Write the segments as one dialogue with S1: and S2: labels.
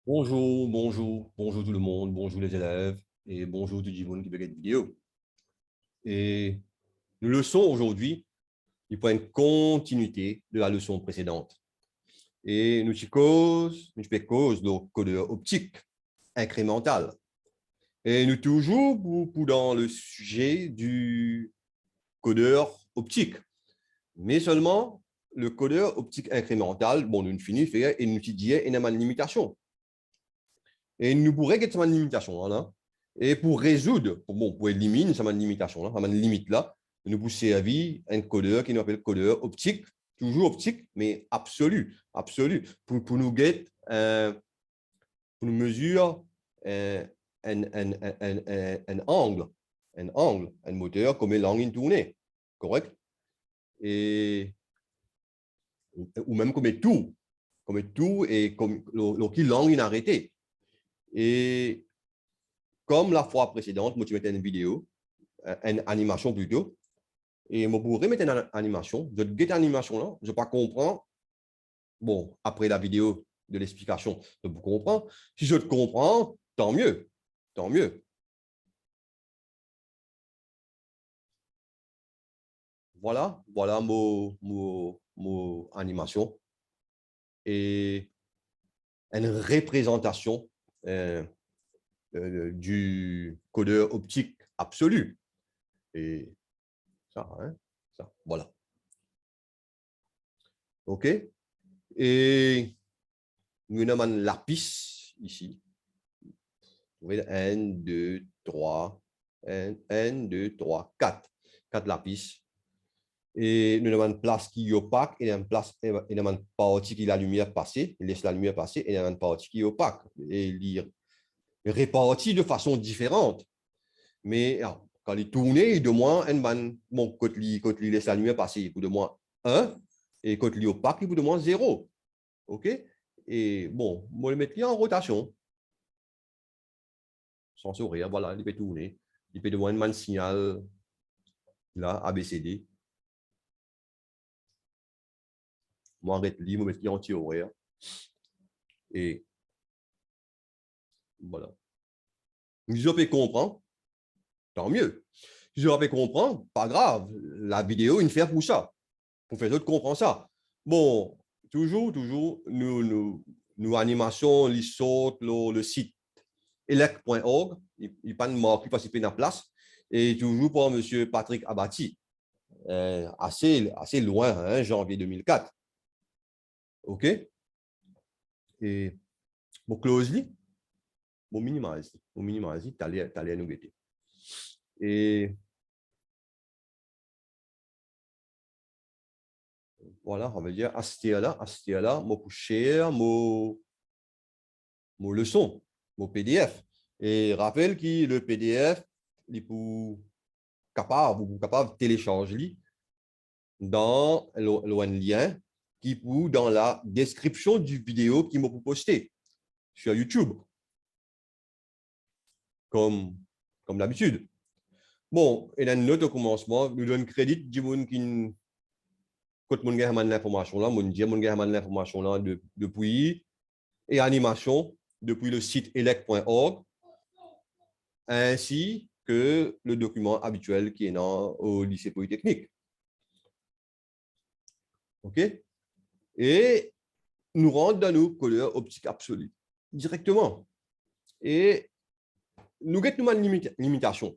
S1: Bonjour tout le monde, bonjour les élèves et bonjour tout le monde qui regarde vidéo. Et nous leçon aujourd'hui, il prend une continuité de la leçon précédente. Et nous fais cause de codeur optique incrémental. Et nous toujours dans le sujet du codeur optique. Mais seulement le codeur optique incrémental, bon, nous finissons et nous étudions une limitation. Et nous pourrions get cette limitation là. Et pour résoudre, pour éliminer cette limitation là, cette limite là, nous pouvons servir un codeur qui nous appelle codeur optique, toujours optique, mais absolu, pour nous get, pour nous mesurer un angle, un moteur comme l'angle in tournée, correct? Et, ou même comme tout et comme l'angle in arrêté. Et comme la fois précédente, moi, tu mettais une vidéo, une animation plutôt, et moi, pour remettre une animation, je get animation là, je ne pas comprendre. Bon, après la vidéo de l'explication, je comprends. Si je te comprends, tant mieux, tant mieux. Voilà mon animation et une représentation du codeur optique absolu. Et ça, hein, ça, voilà. OK? Et nous avons la piste ici. Vous voyez, 1, 2, 3, 1, 2, 3, 4. 4 lapis. Et nous avons une place qui est opaque et une partie qui la lumière passer, il laisse la lumière passer, et il y a une partie qui est opaque. Et il est réparti de façon différente. Mais quand il tourne, il demande, bon, quand il laisse la lumière passer, il vous demande 1, et quand il est opaque, il vous demande 0. OK? Et bon, moi, je vais le mettre en rotation. Sans sourire, voilà, il peut tourner. Il peut donner un signal, là, ABCD. Moi, arrête lui, je vais anti-horaire. Et voilà. Si je peux comprendre, tant mieux. Si je peux comprendre, pas grave. La vidéo, il fait pour ça. Pour faire d'autres comprendre ça. Bon, toujours, nous animations, les sortent le site elec.org, il n'y a pas de marque qui participe dans la place. Et toujours pour M. Patrick Abati. Assez loin, hein, janvier 2004. OK? Et pour closely, pour minimiser, tu allais nous guetter. Et voilà, on va dire, à ce là, mon cher, mon leçon, mon PDF. Et rappelle que le PDF, il est capable de télécharger dans le lien qui est dans la description du vidéo qui m'a posté sur YouTube, comme d'habitude. Bon, et dans notre commencement, nous donne crédit du monde qui quand mon gars l'information là, mon dit mon gars l'information là depuis et animation depuis le site elec.org ainsi que le document habituel qui est dans au lycée polytechnique. OK? Et nous rentrons dans nos couleurs optiques absolues directement. Et nous avons une limitation.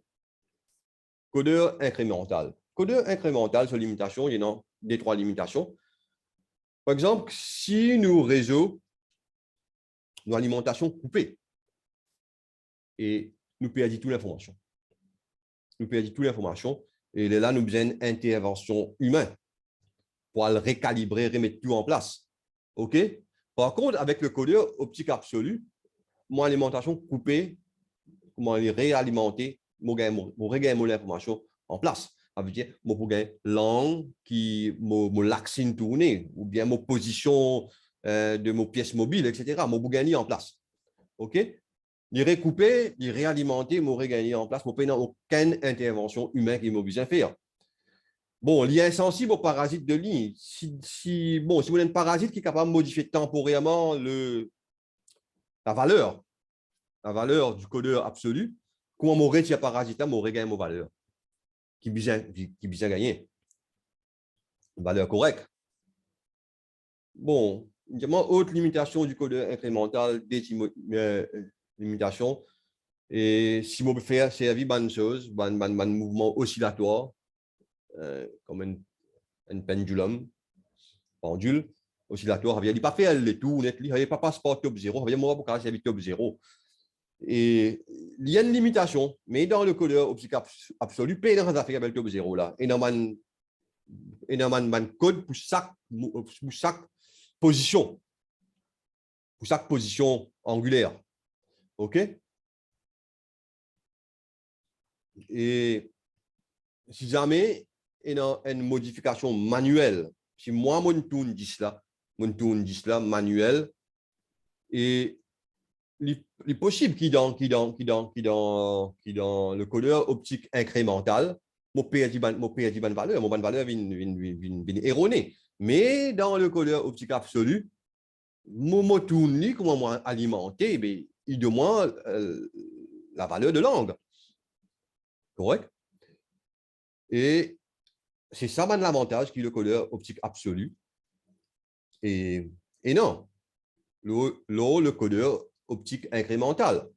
S1: Codeur incrémental. Codeur incrémental, sur limitation, il y a des 3 limitations. Par exemple, si nous réseau, nos alimentations coupées, et nous perdons toute l'information. Nous perdons toute l'information, et là, nous avons besoin d'intervention humaine pour le récalibrer, remettre tout en place. OK? Par contre, avec le codeur optique absolu, mon alimentation coupée, comment les réalimenter, mon regagner l'information en place. Ça veut dire, mon pour gagner langue qui mon l'axine tournée ou bien mon position de mon pièce mobile, etc. Mon pour gagner en place. OK? Les recouper, les réalimenter, mon regagner en place, mon pas aucune intervention humaine qui m'a besoin de faire. Bon, il est insensible aux parasites de ligne. Si vous avez un parasite qui est capable de modifier temporairement la valeur du codeur absolu, comment mon retire parasite, mon regagne mon valeur, qui bien gagner. Une valeur correcte. Bon, autre limitation du codeur incrémental, des limitations. Et si on peut faire servir bonne chose, bon mouvement oscillatoire, comme un pendule oscillatoire, il n'y a pas fait le tout, il n'y a pas passeport top 0, il y a pas servir top 0. Et il y a une limitation, mais dans le codeur optique absolu, pas dans les affaires avec top 0 là. Et dans un code pour chaque position, angulaire. OK? Et si jamais il y a une modification manuelle, si moi, mon tourne 10 là, manuel, et il est possible qu'il dans le codeur optique incrémental, mon perdu bonne valeur, mon bonne valeur vient erronée. Mais dans le codeur optique absolu, mon tourne, comment moi alimenter, ben, il demande la valeur de l'angle. Correct? Et c'est ça l'avantage qui est le codeur optique absolu. Et non, le codeur optique incrémental.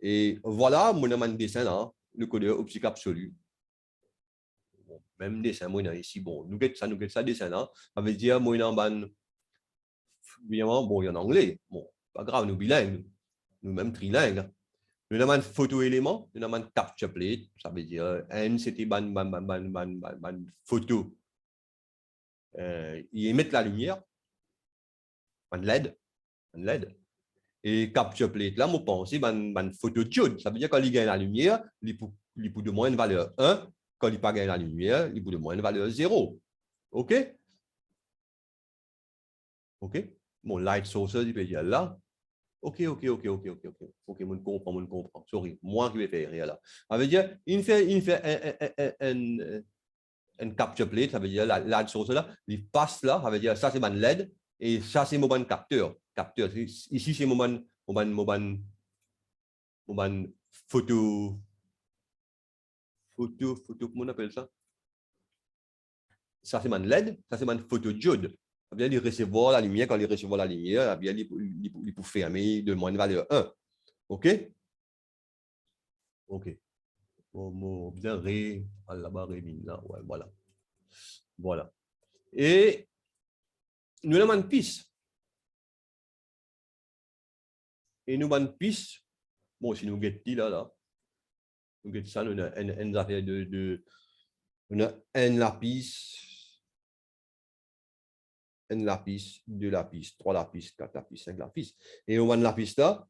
S1: Et voilà mon dessin là, le codeur optique absolu. Bon, même dessin, moi ici, bon, nous get ça dessin là. Ça veut dire, moi, évidemment, bon, il y a en anglais. Bon, pas grave, nous bilingues, nous même trilingues. Nous avons un photo-élément, nous avons un capture plate, ça veut dire, c'était une photo. Ils émettent la lumière, un LED. Et capture plate, là, moi, pense, c'est une photodiode. Ça veut dire quand il gagne la lumière, il peut de moins une valeur 1. Quand il n'a pas gagné la lumière, il peut de moins une valeur 0. OK? OK? Mon light source, il peut dire là. OK, on comprend. Sorry, moi qui vais faire rien là. Ça veut dire, il fait un capture plate, ça veut dire la source là, il passe là, ça veut dire ça c'est mon LED et ça c'est mon capteur. Ici c'est mon photo, comment on appelle ça? Ça c'est mon LED, ça c'est mon photodiode. Ça veut dire il recevoir la lumière, quand il recevoir la lumière, il peut fermer de moins de valeur 1. OK? OK. Bien ré, là-bas, là, ouais, voilà. Voilà. Et nous avons une piste. Et nous avons une piste. Bon, si nous guettons là, nous guettons ça, nous avons une affaire nous avons un lapis, deux lapis, trois lapis, quatre lapis, cinq lapis. Et nous avons une lapis là,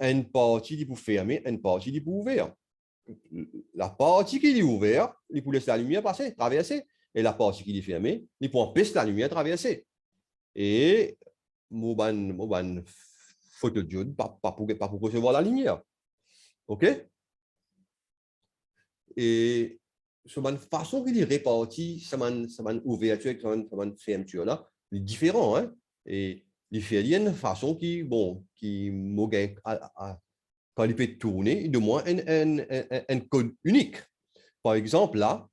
S1: une partie qui peut fermer, une partie qui peut ouvrir. La partie qui est ouverte, il peut laisser la lumière passer, traverser. Et la partie qui est fermée, il peut empêcher la lumière de traverser. Et mon photodiode, pas pour recevoir la lumière. OK? Et sur une façon qu'il est réparti, ça une ouverture, ça une fermeture là, il est différent. Hein? Et il fait une façon qui, bon, qui quand il peut tourner, il demande un code unique. Par exemple, là,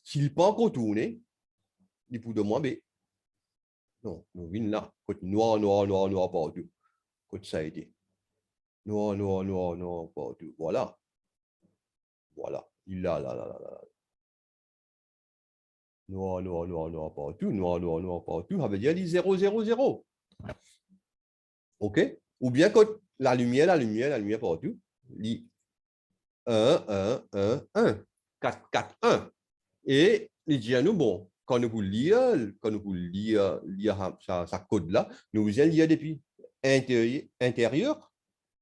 S1: s'il n'est pas encore tourné, il peut demander, non, nous venons là, côté noir partout. Côté ça a été. Noir partout. Voilà. Il a là. Noir partout. Noir partout. Ça veut dire 0. OK? Ou bien quand la lumière partout. 1. 4. Et il dit à nous, bon, quand nous voulons lire sa code là, nous allons lire depuis intérieur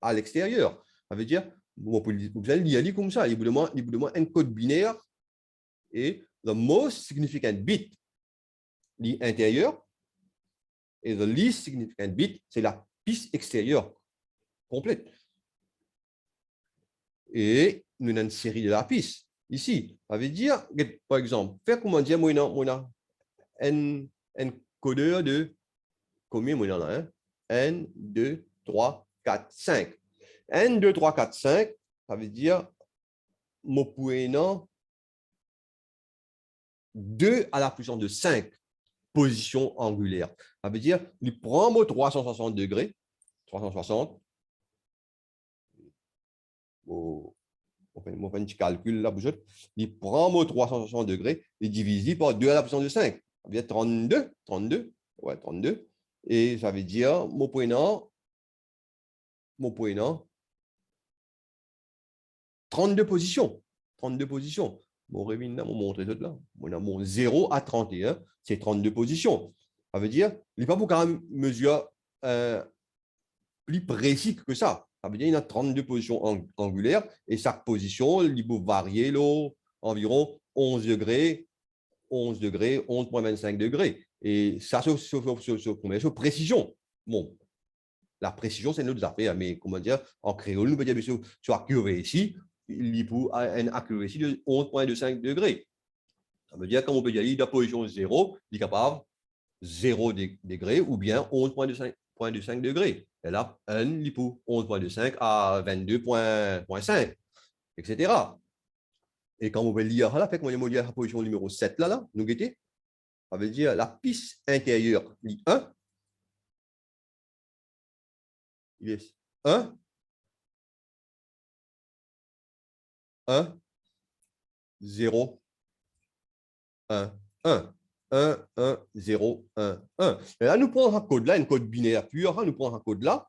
S1: à l'extérieur. Ça veut dire, vous allez lire comme ça. Il vous demande un code binaire et the most significant bit, l'intérieur, et the least significant bit, c'est la piste extérieure complète. Et nous avons une série de la piste. Ici, ça veut dire, par exemple, faire comment dire, moi, un codeur de combien, moi, 1, 2, 3, 4, 5. 1, 2, 3, 4, 5, ça veut dire mon point 2 à la puissance de 5 positions angulaires. Ça veut dire, il prend mon 360 degrés, 360, on fait un petit calcul là, il prend mon 360 degrés et divise par 2 à la puissance de 5. Ça veut dire 32, ouais, 32. Et ça veut dire, mon point 32 positions. 32 positions. Mon révine là, mon montre tout là. Mon 0 à 31, c'est 32 positions. Ça veut dire, il n'est pas pour quand même mesure plus précis que ça. Ça veut dire qu'il y a 32 positions angulaires et chaque position, il peut varier environ 11 degrés, 11 degrés, 11,25 degrés. Et ça, c'est précision. Bon, la précision, c'est notre affaire, mais comment dire, en créole, nous peut dire, sur accuracy, il peut une accuracy de 11,25 degrés. Ça veut dire, comme on peut dire, la position 0, il est capable 0 degrés ou bien 11,25 degrés. Et là, 1, il peut 11,25 à 22,5, etc. Et quand on veut lire, là, fait qu'on va lire la position numéro 7, là, nous guettez, ça veut dire la piste intérieure, 1, il est 1, 1, 0, 1, 1. 1, 1, 0, 1, 1. Et là, nous prenons un code là, un code binaire pur, nous prenons un code là,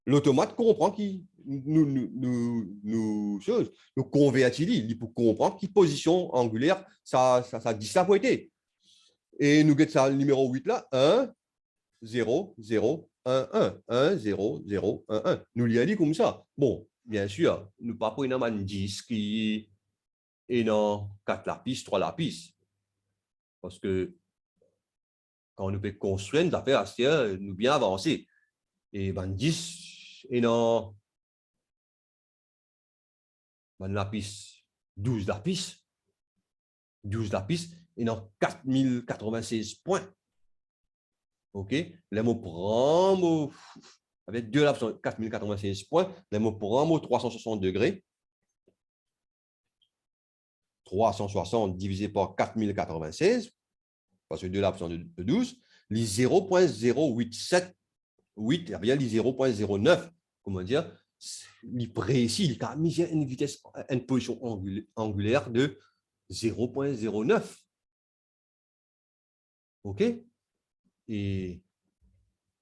S1: l'automate comprend qu'il nous convertit, il peut comprendre qui position angulaire ça dit ça pour être. Et nous guettons ça le numéro 8 là, 1, 0, 0, 1, 1, 1, 0, 0, 1, 1. Nous l'y a dit comme ça. Bon, bien sûr, nous ne pas prendre un 10 qui est dans 4 lapis, 3 lapis. Parce que quand nous peut construire une affaire, nous bien avancer. Et 10 est dans lapis, 12 lapis, 12 lapis, et dans 4096 points. OK? Les mots prend, avec 2 lapis, 4096 points, les mots prend 360 degrés. 360 divisé par 4096, parce que 2 lapis de 12, les 0,0878, eh bien, les 0,09, comment dire, il précis, il a mis une vitesse, une position angulaire de 0,09. OK? Et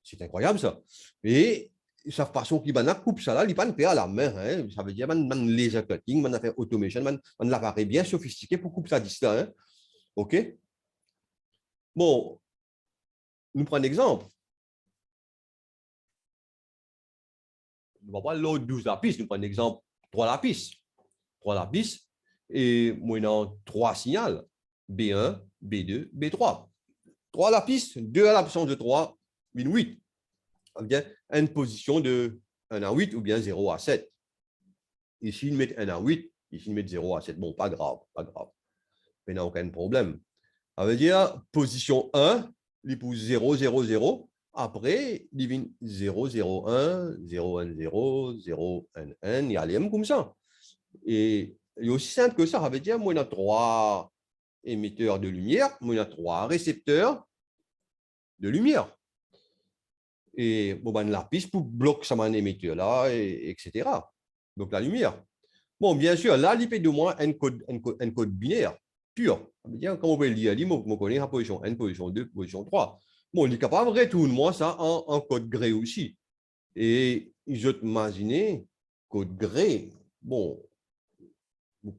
S1: c'est incroyable ça. Et sa façon qui va coupe ça là, il pas fait à la main. Hein. Ça veut dire man laser cutting, man a fait automation, man l'appareil bien sophistiqué pour couper ça à distance. Hein. OK? Bon, nous prenons un exemple. Nous ne va pas l'autre 12 lapis, nous prenons un exemple 3 lapis. 3 lapis et moyennant 3 signaux. B1, B2, B3. 3 lapis, 2 à la puissance de 3, 8. Bien, une position de 1 à 8 ou bien 0 à 7. Ici, ils mettent 1 à 8, ici, ils mettent 0 à 7. Bon, pas grave, pas grave. Mais il n'y a aucun problème. Ça veut dire, position 1, il pousse 0, 0, 0. Après, il vient 0, 0, 1, 0, 1, 0, 0, 1, 1. Il y a les comme ça. Et il est aussi simple que ça. Ça veut dire, moi, il y a 3 émetteurs de lumière, moi, il y a 3 récepteurs de lumière. Et bon, ben, la piste pour bloquer ça, un émetteur là, etc. Donc, la lumière. Bon, bien sûr, là, l'IP de moins un code binaire pur. Comme on peut le dire, on connaît la position 1, position 2, position 3. Bon, il est capable de retourner moi ça en code gré aussi. Et je t'imagine, code gré, bon, on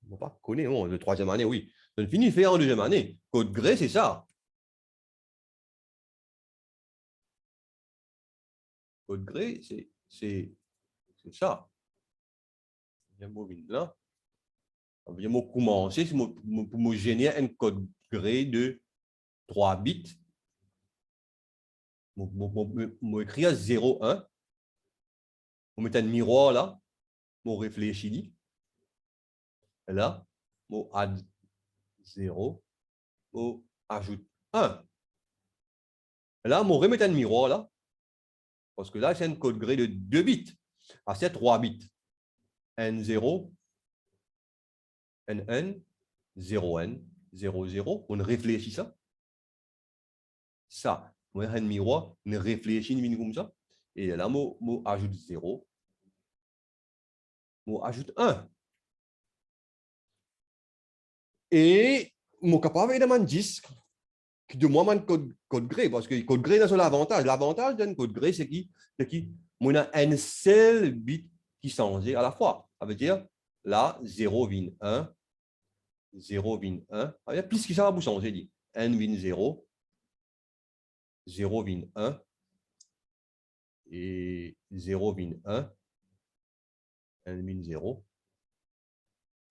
S1: ne pas connaître, bon, de troisième année, oui. Je finis faire en deuxième année. Code gré, c'est ça. Code gré, c'est ça. Je vais là. Je vais commencer pour me générer un code gré de 3 bits. Je vais écrire 0, 1. Je vais mettre un miroir là. Je vais réfléchir. Là, je vais add 0. Je ajoute 1. Là, je vais remettre un miroir là. Parce que là, c'est un code gré de 2 bits. Ah, c'est 3 bits. N0, NN, 0N, 00. On réfléchit ça. Ça, on a un miroir, on réfléchit comme ça. Et là, on ajoute 0. On ajoute 1. Et on est capable évidemment 10 qui de moi code gré parce que code gré c'est l'avantage. L'avantage d'un code gré c'est qui on a un seul bit qui change à la fois. Ça veut dire là 0,1 0,1. Plus que ça va vous changer dit 1,0 0,1 et 0,1 1,0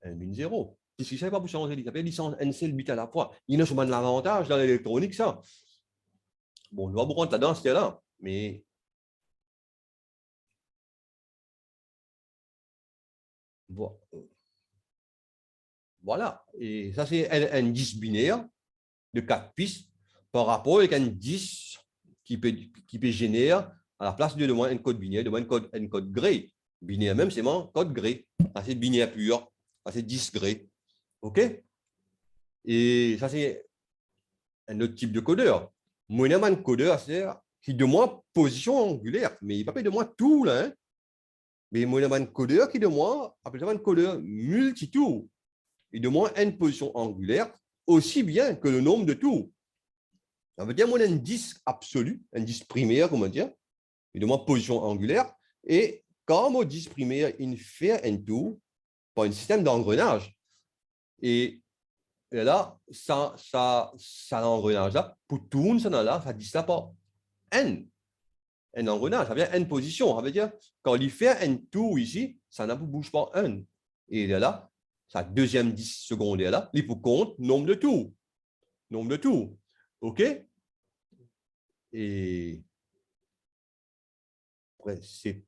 S1: 1,0. Plus que ça va vous changer dit ça veut dire un seul bit à la fois. Il y a souvent de l'avantage dans l'électronique ça. Bon, on va vous rentrer là-dedans, c'était là, mais voilà. Et ça, c'est un 10 binaire de 4 pistes par rapport avec un 10 qui peut générer à la place de moins un code binaire, de moins un code gré. Binaire même, c'est mon code gré. Ça, c'est binaire pur. Ça, c'est 10 gré. OK? Et ça, c'est un autre type de codeur. Moi, un codeur, c'est qui de moi position angulaire, mais il ne va pas de moi tout là. Hein? Mais moi, un codeur qui de moi, appelle ça un codeur multitour. Il de moi une position angulaire aussi bien que le nombre de tours. Ça veut dire que j'ai un disque absolu, un disque primaire, comment dire, il de moi position angulaire. Et quand mon disque primaire, il fait un tour par un système d'engrenage. Et là, ça l'engrenage là, pour tourner ça là, ça dit ça par n. Un engrenage, ça veut dire n position. Ça veut dire quand il fait un tour ici, ça ne bouge pas n. Et là, sa deuxième 10 secondaire là, il faut compte nombre de tours. Nombre de tours. OK? Et c'est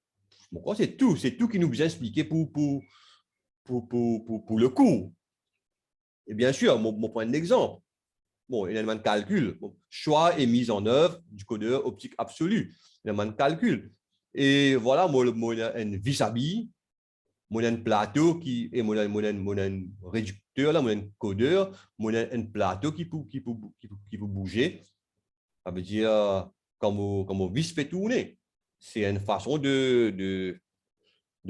S1: tout. C'est tout qui nous a expliqué pour le cours. Et bien sûr, mon point d'exemple. Bon, élément de calcul. Bon, choix et mise en œuvre du codeur optique absolu. Élément de calcul. Et voilà, moi, un vis à billes, moi, un plateau qui est mon réducteur, là, mon codeur, mon un plateau qui peut bouger. Ça veut dire, comme au vis fait tourner. C'est une façon de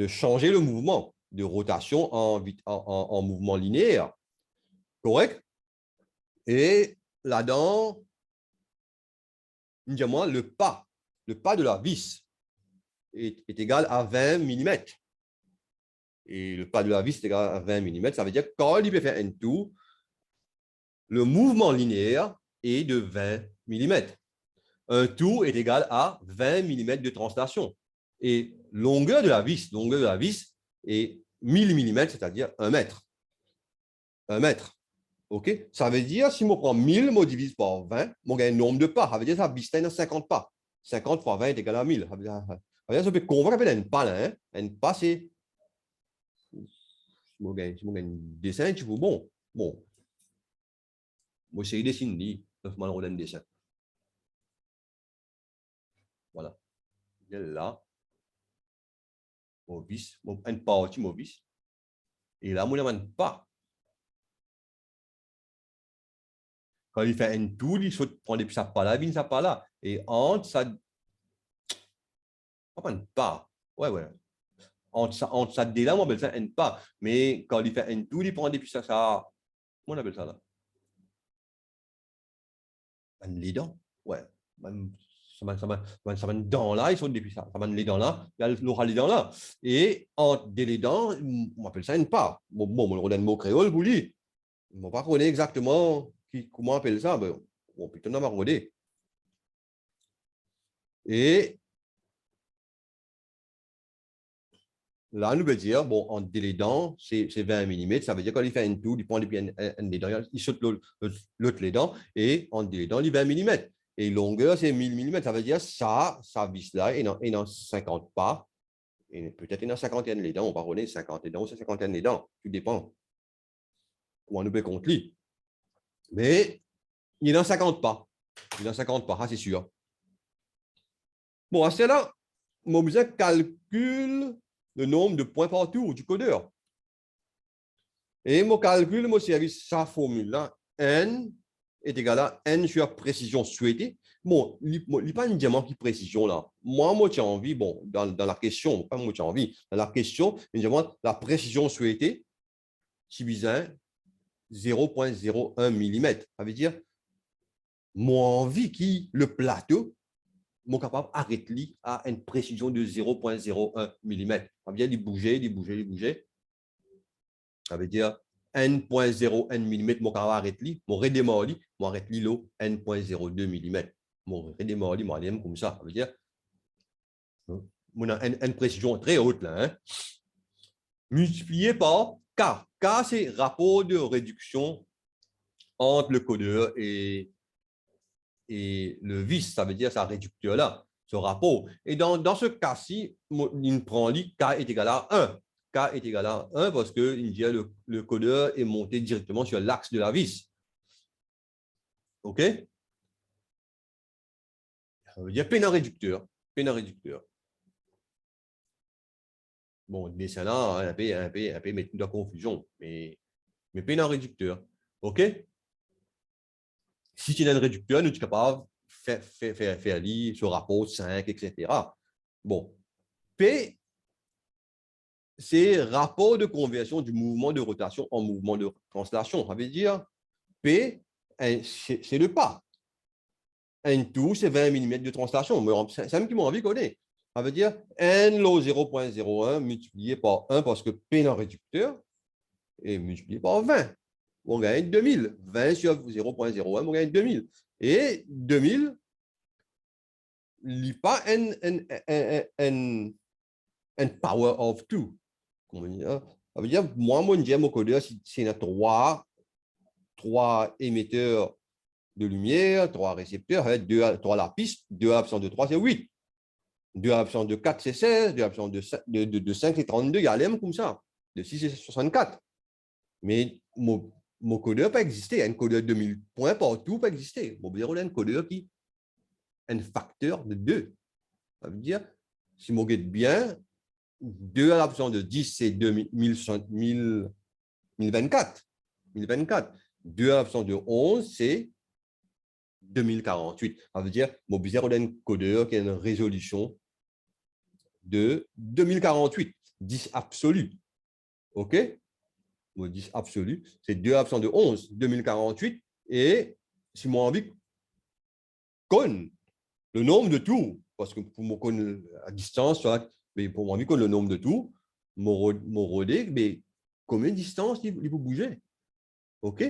S1: changer le mouvement de rotation en mouvement linéaire. Correct? Et là-dedans, moi, le pas de la vis est égal à 20 mm. Et le pas de la vis est égal à 20 mm. Ça veut dire que quand il peut faire un tour, le mouvement linéaire est de 20 mm. Un tour est égal à 20 mm de translation. Et longueur de la vis est 1000 mm, c'est-à-dire 1 mètre. 1 mètre. OK? Ça veut dire, si je prends 1000, je divise par 20, je gagne un nombre de pas. Ça veut dire que ça vis dans 50 pas. 50 fois 20 est égal à 1000. Ça veut dire que je peux convaincre un pas là. Hein? Un pas, c'est. Si je gagne un dessin, tu vois, bon. Moi, c'est dessiner, je vais un dessin. Voilà. Là, mon vis, un pas au-dessus, mon vis. Et là, moi, je pas. Quand il fait un tour, il saute prendre des ça pas là, il ça pas là. Et entre ça, pas. Ouais. Entre ça là, on appelle ça un pas. Mais quand il fait un tour, il prend des ça, comment on appelle ça là? Les dents. Ouais. Ça va dents là, ils sont depuis ça. Ça va les dents là, il y a les dents là. Et entre les dents, on appelle ça un pas. Bon, on a un mot créole, vous dites. On ne va pas connaître exactement comment on appelle ça. Bon, putain, on va regarder. Et là, nous veut dire, bon, entre les dents, c'est 20 mm. Ça veut dire qu'il fait un tour, il prend les dents, il saute l'autre les dents, et entre les dents, il 20 mm. Et longueur, c'est 1000 mm. Ça veut dire ça vis là, et dans 50 pas. Et peut-être il y a 50 les dents, on va reconnaître 50 les dents ou 50 les dents. Tout dépend. Comment nous peut compter. Mais il y a 50 pas. Il y a 50 pas, c'est sûr. Bon, à cela, mon besoin calcule le nombre de points par tour du codeur. Et mon calcul, mon service, sa formule-là, n est égal à n sur la précision souhaitée. Bon, il n'y a pas une diamant qui précision là. Moi, j'ai envie, bon, dans la question, pas moi, j'ai envie, dans la question, la précision souhaitée, si besoin, 0,01 mm. Ça veut dire, moi, envie qui le plateau, mon capable arrêter à une précision de 0,01 mm. Ça veut dire, il bougeait, il bougeait, il bougeait. Ça veut dire, n.01 mm, mon capable arrêter, mon redémarrer, mon arrêter l'eau, n.02 mm. Mon redémarrer, mon arrêter comme ça. Ça veut dire, on a une précision très haute là. Hein? Multiplié par K. K, c'est rapport de réduction entre le codeur et le vis, ça veut dire ça réducteur là, ce rapport. Et dans ce cas-ci, il prend K est égal à 1. K est égal à 1 parce que le codeur est monté directement sur l'axe de la vis. OK? Ça veut dire pénal réducteur. Pénal réducteur. Bon, dessin là, un peu, mettre de confusion, mais pénal réducteur. OK? Si tu as un réducteur, nous sommes capables de faire ce rapport 5, etc. Bon, P, c'est rapport de conversion du mouvement de rotation en mouvement de translation. Ça veut dire P, c'est le pas. Un tout, c'est 20 mm de translation. C'est ça qui m'a envie de connaître. Ça veut dire N lo 0,01 multiplié par 1 parce que P dans le réducteur est multiplié par 20. On gagne 2000. 20 sur 0,01, on gagne 2000. Et 2000, il n'y a pas un power of 2. Ça veut dire, moi, mon diamant codeur, c'est trois émetteurs de lumière, 3 récepteurs, 3 la piste, 2 à l'absence de 3, c'est 8. 2 à l'absence de 4, c'est 16. 2 à l'absence de 5, c'est 32. Il y a l'aime comme ça. De 6, c'est 64. Mais mon codeur peut exister. Un codeur de 2000 points partout peut exister. Mon bureau, un codeur qui est un facteur de 2. Ça veut dire, si mon guette bien, 2 à l'absence de 10, c'est 1024. 1024. 2 à l'absence de 11, c'est 2048. Ça veut dire, mon bureau, un codeur qui a une résolution de 2048. 10 absolu. OK? Mon 10 absolu, c'est 2 à l'absence de 11, 2048. Et si moi envie connaître le nombre de tours, parce que pour moi connaître à distance, mais pour moi envie connaître le nombre de tours, mon rodé, mais combien de distance il peut bouger? OK?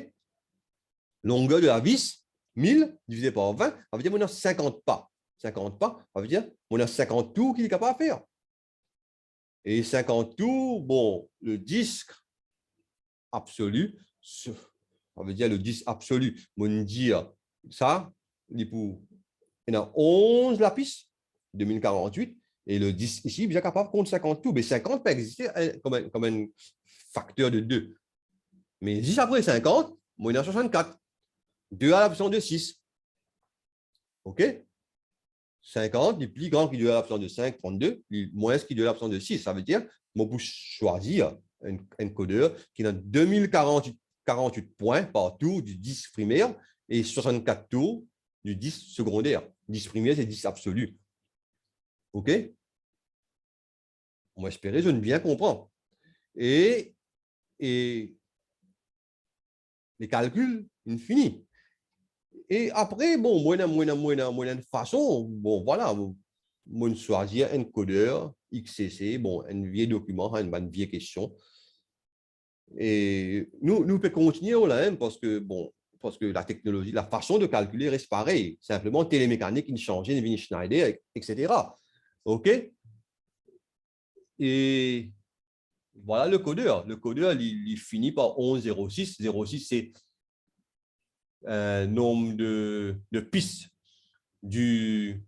S1: Longueur de la vis, 1000 divisé par 20, ça veut dire qu'on a 50 pas. 50 pas, ça veut dire qu'on a 50 tours qu'il est capable de faire. Et 50 tours, bon, le disque absolu, ça veut dire le disque absolu, on dit ça, il y a 11 lapices, 2048, et le disque ici, il est capable de compter 50 tours, mais 50 peut exister comme un facteur de 2. Mais 10 après 50, moi, il y a 64. 2 à la puissance de 6. OK? 50 est plus grand que 2 à la puissance de 5, 32, moins que 2 à la puissance de 6. Ça veut dire, moi, pour choisir un codeur qui a 2048 points par tour du disque primaire et 64 tours du disque secondaire. 10 primaire, c'est 10 absolu. OK? On va espérer, je ne bien comprends. Et les calculs infinis. Et après, bon, moi, une façon, bon, voilà, moi, choisir un codeur XCC, bon, un vieux document, une vieille question. Et nous pouvons continuer là, hein, parce que la technologie, la façon de calculer reste pareille. Simplement, télémécanique, il change, Vini Schneider, etc. OK? Et voilà le codeur. Le codeur, il finit par 1106. 06, c'est un nombre de pistes du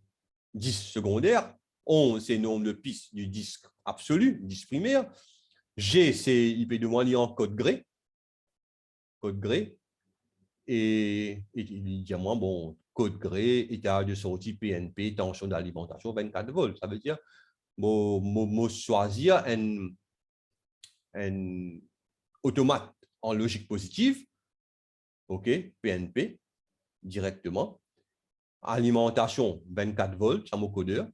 S1: disque secondaire. 11, c'est le nombre de pistes du disque absolu, disque primaire. G, c'est il peut demander en code gré. Code gré. Et il dit à moi, bon, code gré, état de sortie PNP, tension d'alimentation 24 volts. Ça veut dire, je choisir un automate en logique positive, OK, PNP, directement. Alimentation 24 volts, ça mon codeur.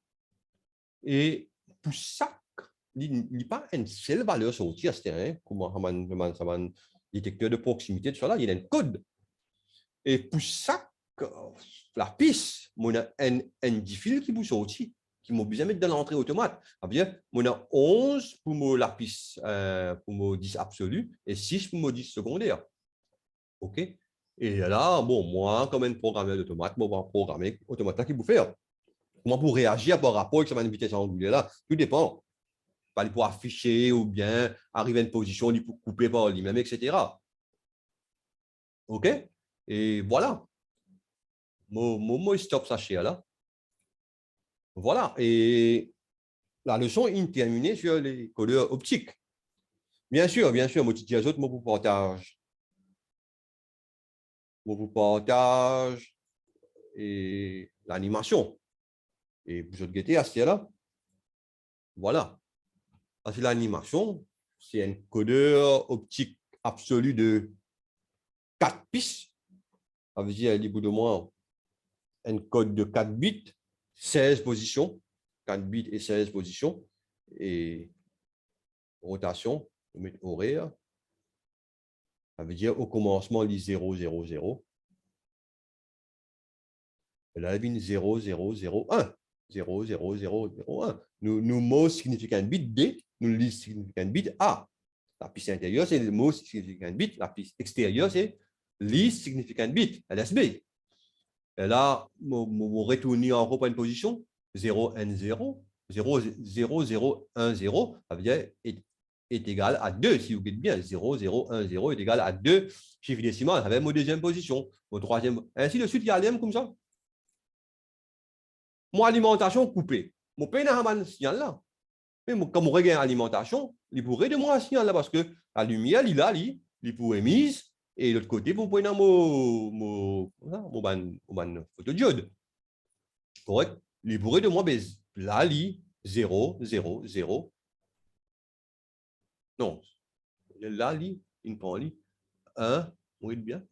S1: Et pour ça, il n'y a pas une seule valeur sortie à ce terrain, comment ça va détecteur de proximité, tout ça là, il y a un code. Et pour ça, la piste, on a un 10 fil qui vous sorti, qui m'a besoin de mettre dans l'entrée automate. Ça veut dire, on a 11 pour la piste, pour mon 10 absolu, et 6 pour mon 10 secondaire. OK? Et là, bon, moi, comme un programmeur d'automate, je vais programmer automate qui vous fait. Comment pour réagir par rapport à cette vitesse angulaire là, tout dépend. Pas pour afficher ou bien arriver à une position, pour couper par lui-même, etc. OK? Et voilà. Moi, stop ça chez là. Voilà. Et la leçon est terminée sur les couleurs optiques. Bien sûr, moi, je dis aux autres, moi, vous partage et l'animation. Et vous autres guettez à ce là. Voilà. Parce que l'animation, c'est un codeur optique absolu de 4 pistes. Ça veut dire, au bout de moi, un code de 4 bits, 16 positions, 4 bits et 16 positions, et rotation, horaire. Ça veut dire, au commencement, il y a 0, 0, 0. Et là, il y a 0, 0, 0, 1. 0, 0, 0, 0, 1. Nous mot significant bit D, nous liste significant bit A. La piste intérieure, c'est le mot significant bit. La piste extérieure, c'est liste significant bit, LSB. Et là, vous retournez en haut à une position 0, 1, 0, 0, 0, 0, 1, 0, ça veut dire est égal à 2, si vous dites bien. 0, 0, 1, 0 est égal à 2 chiffres décimaux avec ma deuxième position, mon troisième, ainsi de suite, il y a l'IM comme ça. Mon alimentation coupée. Mon pays n'a pas de signal là. Mais comme on regarde l'alimentation, il pourrait de moi un signal là parce que la lumière, il a, il pourrait émise. Et de l'autre côté, vous prenez mon photodiode. Correct? Il pourrait de moi, mais là, il 0, 0, 0. Non. Là, il prend 1, oui, bien.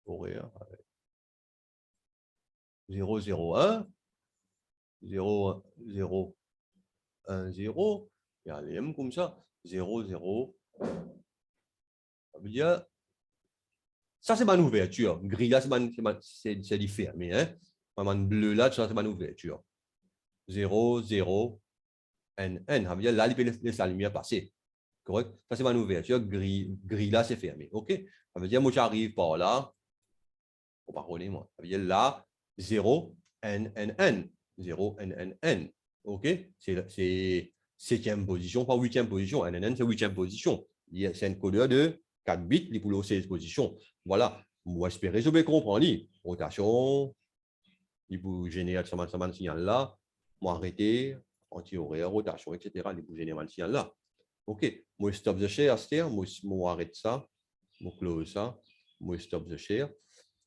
S1: Horaire. 0, 0, 1. 0, 0, 1, 0. Il y a les M comme ça. 0, 0. Ça veut dire, ça c'est ma ouverture. Gris là, c'est différent. Mais hein, bleu là, ça c'est ma ouverture. 0, 0, N, N. Ça veut dire là, il peut laisser la lumière passer. Correct? Ça c'est ma ouverture. Gris là, c'est fermé. OK? Ça veut dire, moi, j'arrive par là. Faut pas rouler, moi. Ça veut dire là, 0, N, N, N. 0, N, N, N. OK? C'est 7e position, pas 8e position. N, N, N, c'est 8e position. C'est un codeur de 4 bits, il pour 16 positions. Voilà. Moi, j'espère que je comprendre. Rotation, il peut générer ce signal là. Moi, arrêter, anti-horaire, rotation, etc. Il peut générer le signal là. OK. Moi, stop the share, moi, arrête ça. Moi, close ça. Moi, stop the share.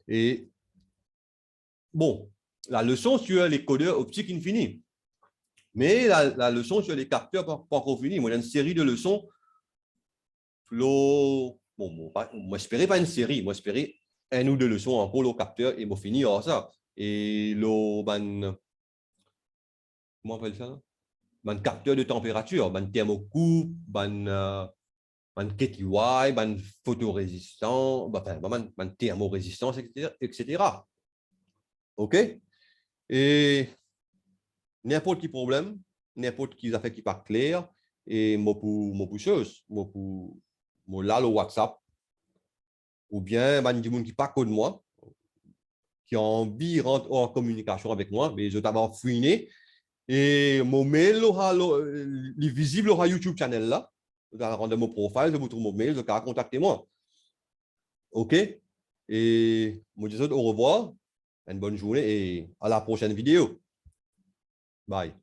S1: Et bon, la leçon sur les codeurs optiques infinis. Mais la leçon sur les capteurs pas encore finie. Moi, j'ai une série de leçons. Bon, moi, j'espérais pas une série. Moi, j'espérais un ou deux leçons encore le capteur et moi finir ça. Et le comment on appelle ça? Un capteur de température, un thermocoupe, un KTY, un photorésistant, un thermorésistance, etc. OK? Et n'importe quel problème, n'importe qui affaire qui n'est pas clair, et moi pour chose, moi là le WhatsApp, ou bien des gens qui ne pas de moi, qui ont envie de rentrer en communication avec moi, mais je t'avais fouiné, et mon mail est visible sur YouTube channel là. Vous allez rendre mon profil, je vous trouve mon mail, vous allez contacter moi. OK? Et moi je vous dis au revoir, une bonne journée et à la prochaine vidéo. Bye.